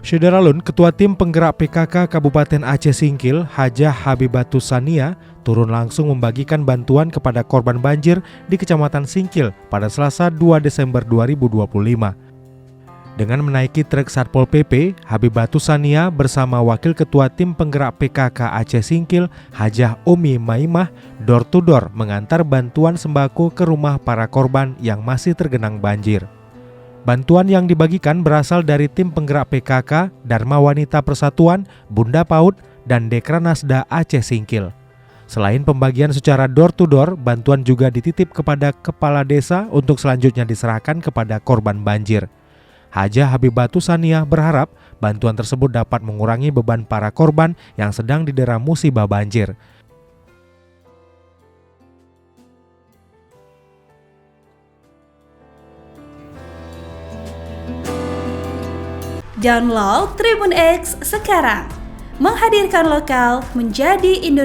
Syederalun, Ketua Tim Penggerak PKK Kabupaten Aceh Singkil, Hajah Habibatus Sania, turun langsung membagikan bantuan kepada korban banjir di Kecamatan Singkil pada Selasa 2 Desember 2025. Dengan menaiki truk Satpol PP, Habibatus Sania bersama Wakil Ketua Tim Penggerak PKK Aceh Singkil, Hajah Umi Maimah, door to door mengantar bantuan sembako ke rumah para korban yang masih tergenang banjir. Bantuan yang dibagikan berasal dari tim penggerak PKK, Dharma Wanita Persatuan, Bunda PAUD, dan Dekranasda Aceh Singkil. Selain pembagian secara door-to-door, bantuan juga dititip kepada kepala desa untuk selanjutnya diserahkan kepada korban banjir. Hajah Habibatus Sania berharap bantuan tersebut dapat mengurangi beban para korban yang sedang didera musibah banjir. Download Tribun X sekarang, menghadirkan lokal menjadi Indonesia.